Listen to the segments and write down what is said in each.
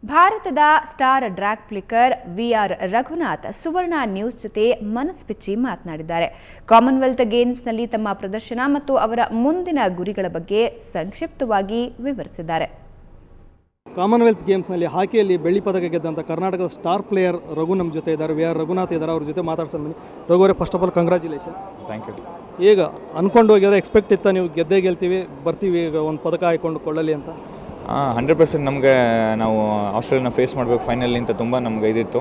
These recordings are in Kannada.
ಭಾರತದ star drag flicker V R Raghunath Suvarna news ಜೊತೆ ಮನಸ್ಬಿಚ್ಚಿ ಮಾತನಾಡಿದ್ದಾರೆ. ಕಾಮನ್ವೆಲ್ತ್ ಗೇಮ್ಸ್ನಲ್ಲಿ ತಮ್ಮ ಪ್ರದರ್ಶನ ಮತ್ತು ಅವರ ಮುಂದಿನ ಗುರಿಗಳ ಬಗ್ಗೆ ಸಂಕ್ಷಿಪ್ತವಾಗಿ ವಿವರಿಸಿದ್ದಾರೆ. ಕಾಮನ್ವೆಲ್ತ್ ಗೇಮ್ಸ್ನಲ್ಲಿ ಹಾಕಿಯಲ್ಲಿ ಬೆಳ್ಳಿ ಪದಕ ಗೆದ್ದಂಥ ಕರ್ನಾಟಕದ ಸ್ಟಾರ್ ಪ್ಲೇಯರ್ ರಘು ನಮ್ಮ ಜೊತೆ ಇದ್ದಾರೆ. ವಿಆರ್ ರಘುನಾಥ್ ಇದ್ದಾರೆ. ಅವ್ರ ಜೊತೆ ಮಾತಾಡ್ಸೋಣ ಬನ್ನಿ. ರಘು ಅವರೇ, first of all congratulation. Thank you. ಈಗ ಅಂದ್ಕೊಂಡು ಹೋಗಿದ್ರೆ ಎಕ್ಸ್ಪೆಕ್ಟ್ ಇತ್ತ ನೀವು ಗೆದ್ದೇ ಗೆಲ್ತೀವಿ ಬರ್ತೀವಿ ಈಗ ಒಂದು ಪದಕ ಹಾಕೊಂಡು ಕೊಳ್ಳಲಿ ಅಂತ? 100% ನಮಗೆ ನಾವು ಆಸ್ಟ್ರೇಲಿಯಾನ ಫೇಸ್ ಮಾಡಬೇಕು ಫೈನಲ್ ಅಂತ ತುಂಬ ನಮ್ಗೆ ಇದಿತ್ತು.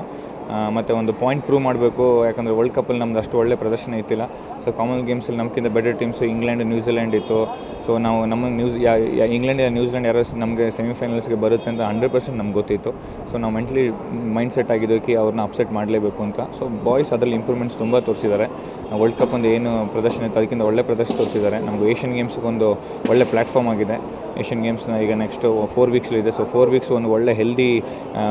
ಮತ್ತು ಒಂದು ಪಾಯಿಂಟ್ ಪ್ರೂವ್ ಮಾಡಬೇಕು, ಯಾಕಂದರೆ ವರ್ಲ್ಡ್ ಕಪ್ಪಲ್ಲಿ ನಮ್ದು ಅಷ್ಟು ಒಳ್ಳೆ ಪ್ರದರ್ಶನ ಇತ್ತಿಲ್ಲ. ಸೊ ಕಾಮನ್ವೆಲ್ತ್ ಗೇಮ್ಸಲ್ಲಿ ನಮಗಿಂತ ಬೆಟರ್ ಟೀಮ್ಸು ಇಂಗ್ಲೆಂಡ್, ನ್ಯೂಜಿಲೆಂಡ್ ಇತ್ತು. ಸೊ ನಾವು ನಮಗೆ ಇಂಗ್ಲೆಂಡ್ ಇಲ್ಲ ನ್ಯೂಜಿಲೆಂಡ್ ಯಾರು ನಮಗೆ ಸೆಮಿಫೈನಲ್ಸ್ಗೆ ಬರುತ್ತೆ ಅಂತ 100% ನಮ್ಗೆ ಗೊತ್ತಿತ್ತು. ಸೊ ನಾವು ಮೆಂಟ್ಲಿ ಮೈಂಡ್ ಸೆಟ್ ಆಗಿದ್ದಕ್ಕೆ ಅವ್ರನ್ನ ಅಪ್ಸೆಟ್ ಮಾಡಲೇಬೇಕು ಅಂತ. ಸೊ ಬಾಯ್ಸ್ ಅದರಲ್ಲಿ ಇಂಪ್ರೂವ್ಮೆಂಟ್ಸ್ ತುಂಬ ತೋರಿಸಿದ್ದಾರೆ. ವರ್ಲ್ಡ್ ಕಪ್ ಒಂದು ಏನು ಪ್ರದರ್ಶನ ಇತ್ತು ಅದಕ್ಕಿಂತ ಒಳ್ಳೆ ಪ್ರದರ್ಶನ ತೋರಿಸಿದ್ದಾರೆ. ನಮಗೆ ಏಷ್ಯನ್ ಗೇಮ್ಸ್ಗೆ ಒಂದು ಒಳ್ಳೆ ಪ್ಲ್ಯಾಟ್ಫಾರ್ಮ್ ಆಗಿದೆ. ಏಷ್ಯನ್ ಗೇಮ್ಸ್ನ ಈಗ ನೆಕ್ಸ್ಟ್ 4 ವೀಕ್ಸ್ಲಿದೆ. ಸೊ 4 ವೀಕ್ಸ್ ಒಂದು ಒಳ್ಳೆ ಹೆಲ್ದಿ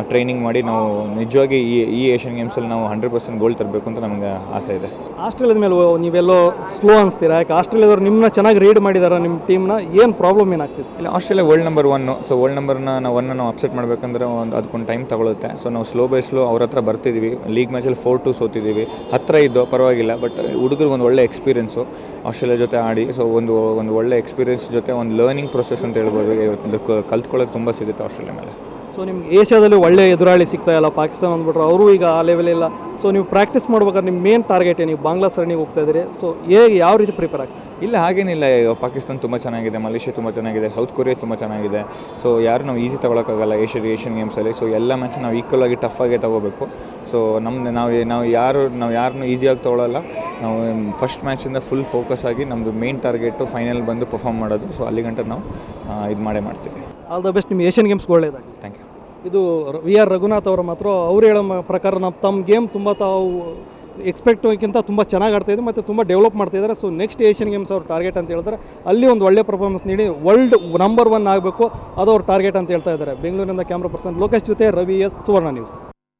ಟ್ರೈನಿಂಗ್ ಮಾಡಿ ನಾವು ನಿಜವಾಗಿ ಈ ಏಷ್ಯನ್ ಗೇಮ್ಸಲ್ಲಿ ನಾವು 100% ಗೋಲ್ಡ್ ತರಬೇಕು ಅಂತ ನಮಗೆ ಆಸೆ ಇದೆ. ಆಸ್ಟ್ರೇಲಿಯಾದ ಮೇಲೆ ನೀವೆಲ್ಲೋ ಸ್ಲೋ ಅನಿಸ್ತೀರಾ? ಯಾಕೆ ಆಸ್ಟ್ರೇಲಿಯಾದವ್ರು ನಿಮ್ಮನ್ನ ಚೆನ್ನಾಗಿ ರೀಡ್ ಮಾಡಿದ್ದಾರೆ, ನಿಮ್ಮ ಟೀಮ್ನ ಏನು ಪ್ರಾಬ್ಲಮ್ ಏನಾಗ್ತಿದೆ? ಇಲ್ಲ, Australia world number 1. So world ನಂಬರ್ನ ನಾವು ಅಪ್ಸೆಟ್ ಮಾಡಬೇಕಂದ್ರೆ ಅದಕ್ಕೊಂದು ಟೈಮ್ ತಗೊಳುತ್ತೆ. ಸೊ ನಾವು ಸ್ಲೋ ಬೈ ಸ್ಲೋ ಅವ್ರ ಹತ್ರ ಬರ್ತಿದ್ದೀವಿ. ಲೀಗ್ ಮ್ಯಾಚಲ್ಲಿ 4-2 ಸೋತಿದ್ದೀವಿ. ಹತ್ತಿರ ಇದ್ದೋ ಪರವಾಗಿಲ್ಲ, ಬಟ್ ಹುಡುಗರು ಒಂದು ಒಳ್ಳೆ ಎಕ್ಸ್ಪೀರಿಯೆನ್ಸು ಆಸ್ಟ್ರೇಲಿಯಾ ಜೊತೆ ಆಡಿ. ಸೊ ಒಂದು ಒಳ್ಳೆ ಎಕ್ಸ್ಪೀರಿಯೆನ್ಸ್ ಜೊತೆ ಒಂದು ಲರ್ನಿಂಗ್ ಪ್ರೊಸೆಸ್ ಅಂತ ಹೇಳ್ಬೋದು. ಕಲ್ತ್ಕೊಳ್ಳೋಕೆ ತುಂಬ ಸಿಗುತ್ತೆ ಆಸ್ಟ್ರೇಲಿಯಾ ಮೇಲೆ. ಸೊ ನಿಮ್ಗೆ ಏಷ್ಯಾದಲ್ಲಿ ಒಳ್ಳೆ ಎದುರಾಳಿ ಸಿಗ್ತಾ ಇಲ್ಲ. ಪಾಕಿಸ್ತಾನ ಅಂದ್ಬಿಟ್ರೆ ಅವರು ಈಗ ಆ ಲೆವೆಲ್ ಇಲ್ಲ. ಸೊ ನೀವು ಪ್ರಾಕ್ಟೀಸ್ ಮಾಡ್ಬೇಕಾದ್ರೆ ನಿಮ್ಮ ಮೇನ್ ಟಾರ್ಗೆಟ್ ನೀವು ಬಾಂಗ್ಲಾ ಸರಣಿಗೆ ಹೋಗ್ತಾ ಇದ್ದೀರಿ. ಸೊ ಯಾವ ರೀತಿ ಪ್ರಿಪೇರ್ ಆಗ್ತದೆ? ಇಲ್ಲ, ಹಾಗೇನಿಲ್ಲ. ಪಾಕಿಸ್ತಾನ ತುಂಬ ಚೆನ್ನಾಗಿದೆ, ಮಲೇಷ್ಯಾ ತುಂಬ ಚೆನ್ನಾಗಿದೆ, ಸೌತ್ ಕೊರಿಯಾ ತುಂಬ ಚೆನ್ನಾಗಿದೆ. ಸೊ ಯಾರು ನಾವು ಈಸಿ ತೊಗೊಳಕ್ಕಾಗಲ್ಲ ಏಷ್ಯನ್ ಗೇಮ್ಸಲ್ಲಿ. ಸೊ ಎಲ್ಲ ಮ್ಯಾಚ್ ನಾವು ಈಕ್ವಲ್ ಆಗಿ ಟಫ್ ಆಗೇ ತೊಗೋಬೇಕು. ಸೊ ನಾವು ಯಾರನ್ನೂ ಈಸಿಯಾಗಿ ತೊಗೊಳ್ಳಲ್ಲ. ನಾವು ಫಸ್ಟ್ ಮ್ಯಾಚಿಂದ ಫುಲ್ ಫೋಕಸ್ ಆಗಿ ನಮ್ಮದು ಮೇನ್ ಟಾರ್ಗೆಟು ಫೈನಲ್ ಬಂದು ಪರ್ಫಾರ್ಮ್ ಮಾಡೋದು. ಸೊ ಅಲ್ಲಿಗಂಟ ನಾವು ಇದು ಮಾಡ್ತೀವಿ. All the best. ನಿಮ್ಮ ಏಷ್ಯನ್ ಗೇಮ್ಸ್ಗೆ ಒಳ್ಳೆಯದಾಗಿ. Thank you. ಇದು ವಿಆರ್ ರಘುನಾಥ್ ಅವರ ಮಾತ್ರ ಅವ್ರು ಹೇಳೋ ಪ್ರಕಾರ ತಮ್ಮ ಗೇಮ್ ತುಂಬ ತಾವು ಎಕ್ಸ್ಪೆಕ್ಟ್ಗಿಂತ ತುಂಬ ಚೆನ್ನಾಗಿ ಆಡ್ತಾಯಿದ್ರು ಮತ್ತು ತುಂಬ ಡೆವಲಪ್ ಮಾಡ್ತಾಯಿದ್ದಾರೆ. ಸೊ ನೆಕ್ಸ್ಟ್ ಏಷ್ಯನ್ ಗೇಮ್ಸ್ ಅವ್ರ ಟಾರ್ಗೆಟ್ ಅಂತ ಹೇಳಿದ್ರೆ ಅಲ್ಲಿ ಒಂದು ಒಳ್ಳೆ ಪರ್ಫಾರ್ಮೆನ್ಸ್ ನೀಡಿ ವರ್ಲ್ಡ್ ನಂಬರ್ 1 ಆಗಬೇಕು, ಅದು ಅವ್ರ ಟಾರ್ಗೆಟ್ ಅಂತ ಹೇಳ್ತಾ ಇದ್ದಾರೆ. ಬೆಂಗಳೂರಿನಿಂದ ಕ್ಯಾಮ್ರಾ ಪರ್ಸನ್ ಲೋಕೇಶ್ ಜೊತೆ ರವಿ ಎಸ್, ಸುವರ್ಣ ನ್ಯೂಸ್.